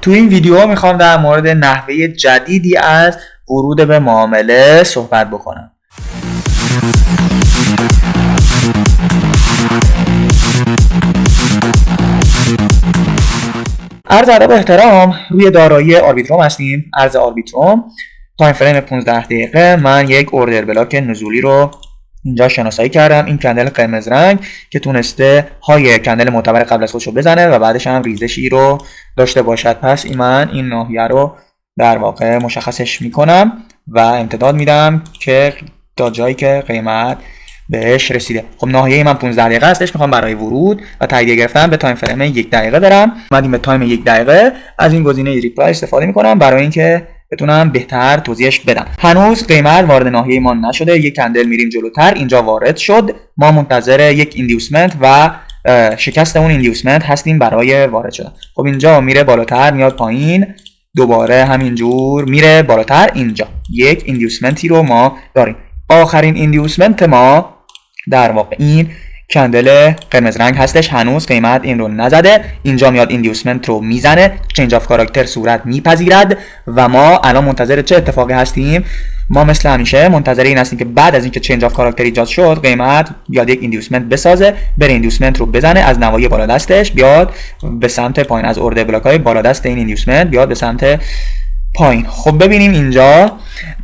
تو این ویدیو میخوام در مورد نحوه جدیدی از ورود به معامله صحبت بکنم. عرض ادب و احترام، روی دارایی آربیتروم هستیم. عرض آربیتروم تایم فریم 15 دقیقه. من یک اوردر بلاک نزولی رو اینجا شناسایی کردم. این کندل قرمز رنگ که تونسته های کندل معتبر قبل از خودش رو بزنه و بعدش هم ریزشی رو داشته باشد. پس من این ناحیه رو در واقع مشخصش میکنم و امتداد میدم که تا جایی که قیمت بهش رسیده. خب ناحیه من 15 دقیقه هستش. میخوام برای ورود و تاییدیه گرفتن به تایم فریم 1 دقیقه برم. اومدیم به تایم 1 دقیقه. از این گزینه ریپلای استفاده میکنم برای اینکه بتونم بهتر توضیحش بدم. هنوز قیمت وارد ناحیه ما نشده. یک کندل میریم جلوتر، اینجا وارد شد. ما منتظر یک ایندیوسمنت و شکست اون ایندیوسمنت هستیم برای وارد شدن. خب اینجا میره بالاتر، میاد پایین، دوباره همینجور میره بالاتر. اینجا یک ایندیوسمنتی رو ما داریم. آخرین ایندیوسمنت ما در واقع این کندل قرمز رنگ هستش. هنوز قیمت این رو نزده. اینجا میاد ایندیوسمنت رو میزنه، چنج آف کاراکتر صورت میپذیرد و ما الان منتظر چه اتفاقی هستیم؟ ما مثل همیشه منتظر این هستیم که بعد از اینکه چنج آف کاراکتر ایجاد شد قیمت بیاد یک ایندیوسمنت بسازه، بره ایندیوسمنت رو بزنه، از نواحی بالا دستش بیاد به سمت پایین، از اوردر بلاک های بالا دست این ایندیوسمنت بیاد به سمت پایین. خب ببینیم اینجا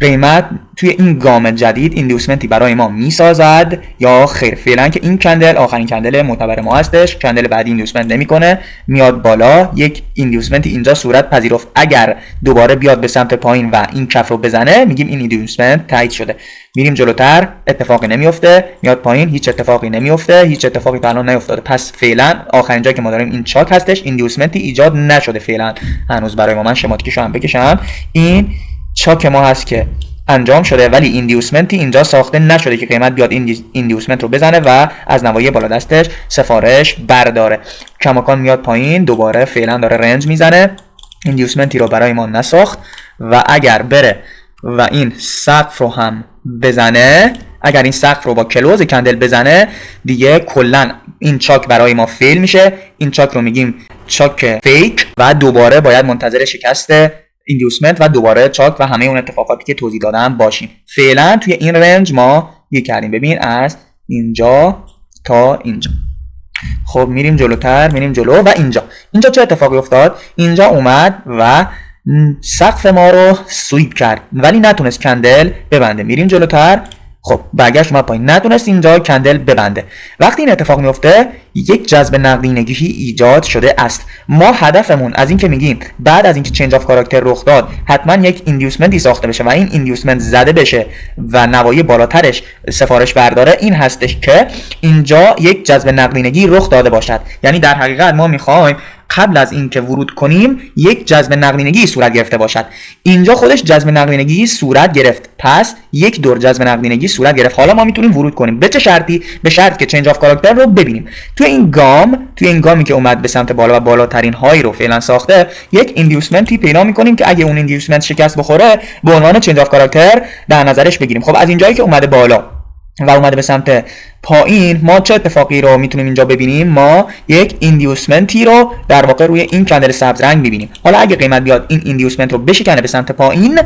قیمت توی این گام جدید ایندیوسمنتی برای ما میسازد یا خیر. فعلا که این کندل آخرین کندل معتبر ما هستش. کندل بعدی ایندیوسمنت نمیکنه، میاد بالا، یک ایندیوسمنتی اینجا صورت پذیرفت. اگر دوباره بیاد به سمت پایین و این کف رو بزنه میگیم این ایندیوسمنت تایید شده. میریم جلوتر، اتفاقی نمیفته. میاد پایین، هیچ اتفاقی نمیفته. هیچ اتفاقی تا الان نیفتاده. پس فعلا آخرین جایی که ما داریم این چاک هستش. ایندیوسمنتی ایجاد نشده فعلا هنوز برای ما. من شماتیکشو هم بکشم. این چاک ما هست که انجام شده ولی ایندیوسمنتی اینجا ساخته نشده که قیمت بیاد ایندیوسمنت رو بزنه و از نواحی بالا دستش سفارش برداره. کماکان میاد پایین، دوباره فعلا داره رنج میزنه. ایندیوسمنتی رو برای ما نساخت و اگر بره و این سقف رو هم بزنه، اگر این سقف رو با کلوز کندل بزنه دیگه کلا این چاک برای ما فیل میشه. این چاک رو میگیم چاک فیک و دوباره باید منتظر شکست ایندیوسمنت و دوباره چاک و همه اون اتفاقاتی که توضیح دادم باشیم. فعلا توی این رنج ما یک کردیم. ببین از اینجا تا اینجا. خب میریم جلوتر، میریم جلو و اینجا چه اتفاقی افتاد؟ اینجا اومد و سقف ما رو سویپ کرد ولی نتونست کندل ببنده. میریم جلوتر. خب برگشت اومد پایین، نتونست اینجا کندل ببنده. وقتی این اتفاق میفته یک جذب نقدینگی ایجاد شده است. ما هدفمون از این که میگیم بعد از اینکه چنج آف کاراکتر رخ داد حتما یک ایندیوسمنتی ساخته بشه و این ایندیوسمنت زده بشه و نواحی بالاترش سفارش برداره، این هستش که اینجا یک جذب نقدینگی رخ داده باشد. یعنی در حقیقت ما میخوایم قبل از اینکه ورود کنیم یک جذب نقدینگی صورت گرفته باشد. اینجا خودش جذب نقدینگی صورت گرفت. پس یک دور جذب نقدینگی صورت گرفت. حالا ما میتونیم ورود کنیم. به چه شرطی؟ به شرط که چنج آف کاراکتر رو ببینیم. توی این گامی که اومد به سمت بالا و بالاترین هایی رو فعلا ساخته، یک ایندیوسمنتی پیدا میکنیم که اگه اون ایندیوسمنت شکست بخوره به عنوان چنج آف کاراکتر در نظرش بگیریم. خب از اینجایی که اومده بالا و اومده به سمت پایین ما چه اتفاقی رو میتونیم اینجا ببینیم؟ ما یک ایندیوسمنتی رو در واقع روی این کندل سبز رنگ میبینیم. حالا اگه قیمت بیاد این ایندیوسمنت رو بشکنه به سمت پایین،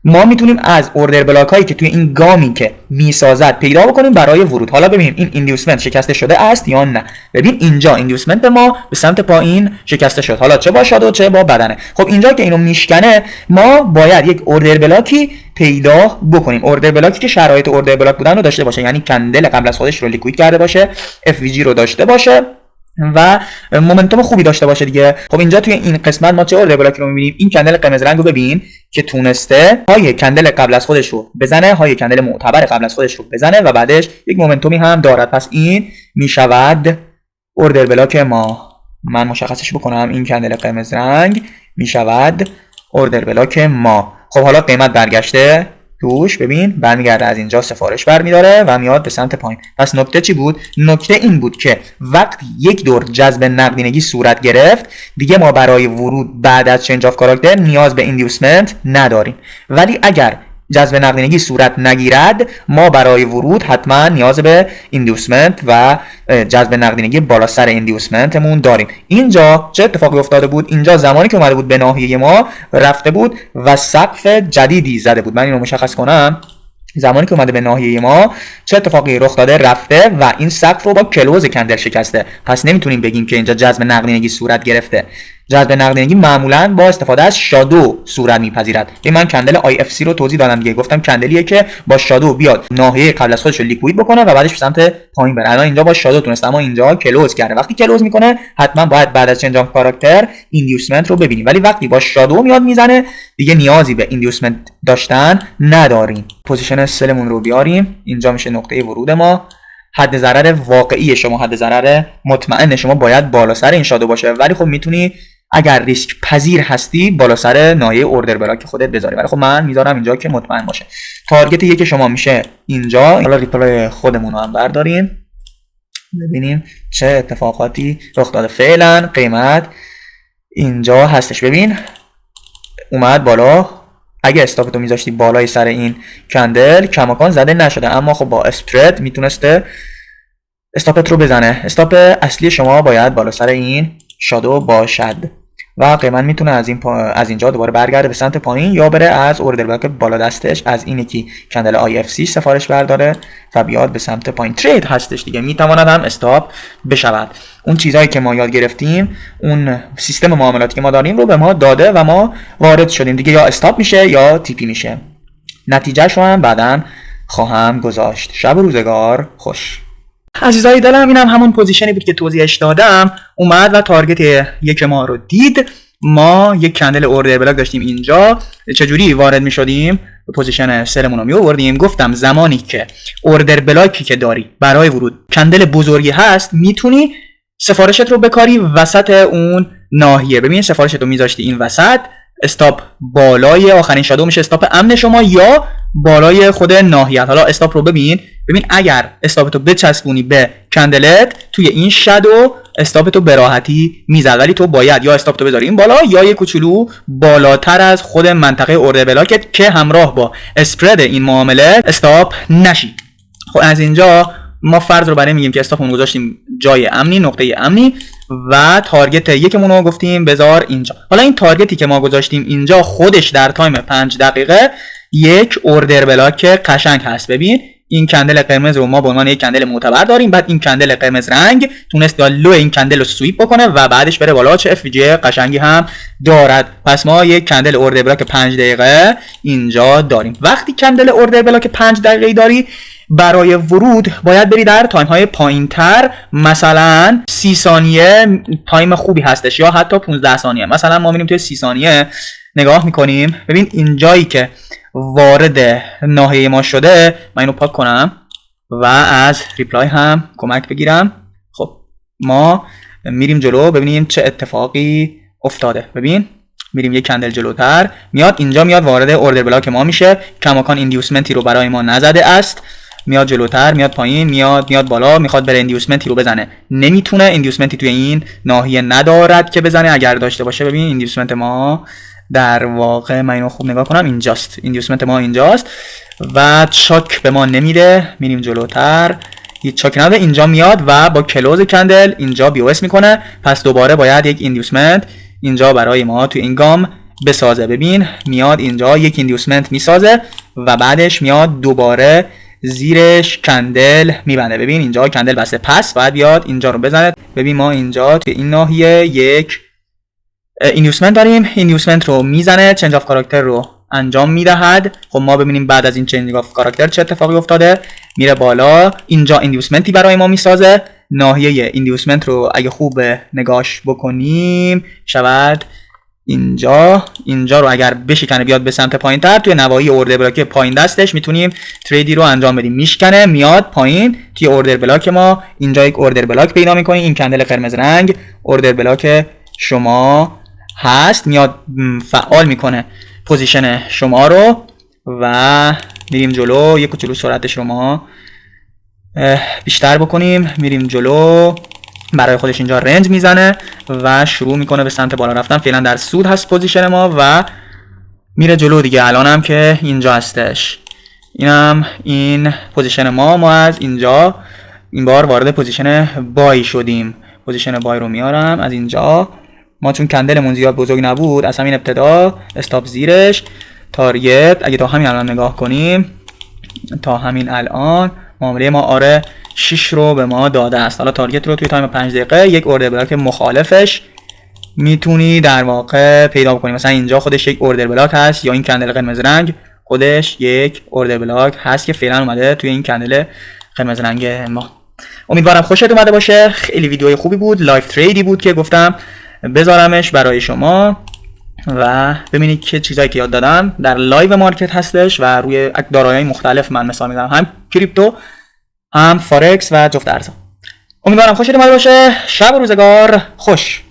ما میتونیم از اوردر بلاک هایی که توی این گامی که میسازد پیدا بکنیم برای ورود. حالا ببینیم این ایندیوسمنت شکسته شده است یا نه. ببین اینجا ایندیوسمنت ما به سمت پایین شکسته شد، حالا چه با شادو چه با بدنه. خب اینجا که اینو میشکنه ما باید یک اوردر بلاکی پیدا بکنیم. اوردر بلاکی که شرایط اوردر بلاک بودن رو داشته باشه، یعنی کندل قبل از خودش رو لیکوید کرده باشه، FVG رو داشته باشه و مومنتوم خوبی داشته باشه دیگه. خب اینجا توی این قسمت ما چه اوردر بلاکی رو می‌بینیم؟ این کندل قرمز رنگ رو ببین که تونسته های کندل قبل از خودش رو بزنه، های کندل معتبر قبل از خودش رو بزنه و بعدش یک مومنتومی هم دارد. پس این میشود اوردر بلاک ما. من مشخصش بکنم. این کندل قرمز رنگ میشود اوردر بلاک ما. خب حالا قیمت برگشته روش، ببین برمیگرده از اینجا سفارش برمیداره و میاد به سمت پایین. پس نکته چی بود؟ نکته این بود که وقتی یک دور جذب نقدینگی صورت گرفت دیگه ما برای ورود بعد از چنج آف کاراکتر نیاز به ایندیوسمنت نداریم. ولی اگر جذب نقدینگی صورت نگیرد، ما برای ورود حتما نیاز به ایندیوسمنت و جذب نقدینگی بالا سر ایندیوسمنتمون داریم. اینجا چه اتفاقی افتاده بود؟ اینجا زمانی که اومده بود به ناحیه ما رفته بود و سقف جدیدی زده بود. من اینو مشخص کنم. زمانی که اومده به ناحیه ما چه اتفاقی رخ داده؟ رفته و این سقف رو با کلوز کندل شکسته. پس نمیتونیم بگیم که اینجا جذب نقدینگی صورت گرفته. جذب نقدینگی معمولا با استفاده از شادو صورت میپذیرد. من کندل IFC رو توضیح دادم دیگه، گفتم کندلیه که با شادو بیاد ناحیه قبل از خودش رو لیکوید بکنه و بعدش به سمت پایین بره. الان اینجا با شادو تونست، اما اینجا کلوز کرده. وقتی کلوز میکنه حتما باید بعد از چنج آف کاراکتر ایندیوسمنت رو ببینیم، ولی وقتی با شادو میاد میزنه دیگه نیازی به ایندیوسمنت داشتن نداریم. پوزیشن سلمون رو بیاریم. اینجا میشه نقطه ورود ما. حد ضرر واقعی شما، حد ضرر مطمئن شما باید بالا سر این شادو باشه، ولی خب میتونی اگر ریسک پذیر هستی بالا سر ناحیه اوردر بلاک خودت بذاری، ولی خب من میذارم اینجا که مطمئن باشه. تارگت یک شما میشه اینجا. حالا ریپلای خودمون رو هم برداریم ببینیم چه اتفاقاتی رخ داده. فعلا قیمت اینجا هستش، ببین اومد بالا. اگه استاپتو میذاشتی بالای سر این کندل کماکان زده نشده، اما خب با اسپرد میتونسته استاپت رو بزنه. استاپ اصلی شما باید بالا سر این شادو باشد و قیمت میتونه از اینجا دوباره برگرده به سمت پایین یا بره از اوردر بلاک بالا دستش، از اینی که کندل IFC سفارش برداره و بیاد به سمت پایین. ترید هستش دیگه، میتواند هم استاپ بشود. اون چیزهایی که ما یاد گرفتیم، اون سیستم معاملاتی که ما داریم رو به ما داده و ما وارد شدیم دیگه، یا استاپ میشه یا TP میشه. نتیجهش رو هم بعداً خواهم گذاشت. شب و روزگار خوش. عزیزای دلم، اینم همون پوزیشنی بود که توضیحش دادم. اومد و تارگت یک ما رو دید. ما یک کندل اوردر بلاک داشتیم اینجا. چجوری وارد می شدیم؟ به پوزیشن سلمون رو می آوردیم. گفتم زمانی که اوردر بلاکی که داری برای ورود کندل بزرگی هست، میتونی سفارشت رو بکاری وسط اون ناحیه. ببین سفارشت رو میذاشتی این وسط، استاپ بالای آخرین شادو میشه استاپ امن شما یا بالای خود ناحیت. حالا استاپ رو ببین اگر استاپتو بچسبونی به کندلت توی این شادو استاپتو به راحتی میزد، ولی تو باید یا استاپتو بذاری این بالا یا یک کوچولو بالاتر از خود منطقه اوردر بلاکت که همراه با اسپرد این معامله استاپ نشی. خب از اینجا ما فرض رو برای میگیم که استاپمون گذاشتیم جای امنی، نقطه امنی، و تارگت یکمون رو گفتیم بذار اینجا. حالا این تارگتی که ما گذاشتیم اینجا خودش در تایم 5 دقیقه یک اوردر بلاک قشنگ هست. ببین این کندل قرمز رو ما به عنوان یک کندل معتبر داریم، بعد این کندل قرمز رنگ تونست لو این کندل رو سویپ بکنه و بعدش بره بالا. چه FVG قشنگی هم دارد. پس ما یک کندل اوردر بلاک 5 دقیقه اینجا داریم. وقتی کندل اوردر بلاک 5 دقیقه داری، برای ورود باید بری در تایم های پایین تر، مثلا 30 ثانیه تایم خوبی هستش یا حتی 15 ثانیه. مثلا ما میریم توی 30 ثانیه نگاه میکنیم. ببین اینجایی که وارد ناحیه ما شده، من اینو پاک کنم و از ریپلای هم کمک بگیرم. خب ما میریم جلو ببینیم چه اتفاقی افتاده. ببین میریم یک کندل جلوتر، میاد اینجا، میاد وارد اوردر بلاک ما میشه. کماکان ایندیوسمنتی رو برای ما نزده است. میاد جلوتر، میاد پایین، میاد بالا، میخواد بره ایندیوسمنتی رو بزنه، نمیتونه. ایندیوسمنتی توی این ناحیه ندارد که بزنه. اگر داشته باشه، ببین ایندیوسمنت ما در واقع، من اینو خوب نگاه کنم، اینجاست. ایندیوسمنت ما اینجاست و چاک به ما نمیده. میریم جلوتر، هیچ چاک نداره. اینجا میاد و با کلوز کندل اینجا BOS میکنه. پس دوباره باید یک ایندیوسمنت اینجا برای ما توی این گام بسازه. ببین میاد اینجا یک ایندیوسمنت میسازه و بعدش میاد دوباره زیرش کندل میبنده. ببین اینجا کندل بسته، پس باید بیاد اینجا رو بزنه. ببین ما اینجا توی این ناحیه یک ایندیوسمنت داریم. ایندیوسمنت رو میزنه، چنج آف کاراکتر رو انجام میدهد. خب ما ببینیم بعد از این چنج آف کاراکتر چه اتفاقی افتاده. میره بالا، اینجا ایندیوسمنتی برای ما میسازه. ناحیه ایندیوسمنت رو اگه خوب نگاش بکنیم شود اینجا رو اگر بشکنه بیاد به سمت پایین تر، توی نواحی اوردر بلاک پایین دستش میتونیم تریدی رو انجام بدیم. میشکنه میاد پایین توی اوردر بلاک ما. اینجا یک اوردر بلاک پیدا میکنیم. این کندل قرمز رنگ اوردر بلاک شما هست. میاد فعال میکنه پوزیشن شما رو و میریم جلو. یک کوچولو سرعتش رو ما بیشتر بکنیم. میریم جلو، برای خودش اینجا رنج میزنه و شروع میکنه به سمت بالا رفتن. فعلا در سود هست پوزیشن ما و میره جلو دیگه. الانم که اینجا هستش، اینم این پوزیشن ما از اینجا این بار وارد پوزیشن بای شدیم. پوزیشن بای رو میارم از اینجا. ما چون کندلمون زیاد بزرگ نبود، از همین ابتدا استاپ زیرش، تارگت اگه تا همین الان نگاه کنیم، تا همین الان معامله ما آره 6 رو به ما داده است. حالا تارگت رو توی تایم 5 دقیقه یک اوردر بلاک مخالفش میتونی در واقع پیدا کنی. مثلا اینجا خودش یک اوردر بلاک هست، یا این کندل قرمز رنگ خودش یک اوردر بلاک هست که فعلا اومده توی این کندل قرمز رنگ ما. امیدوارم خوشت اومده باشه. خیلی ویدیوی خوبی بود، لایف تریدی بود که گفتم بذارمش برای شما و ببینید که چیزایی که یاد دادم در لایو مارکت هستش و روی دارایی‌های مختلف من مثال میزنم، هم کریپتو هم فارکس و جفت ارزها. امیدوارم خوشت اومده باشه. شب و روزگار خوش.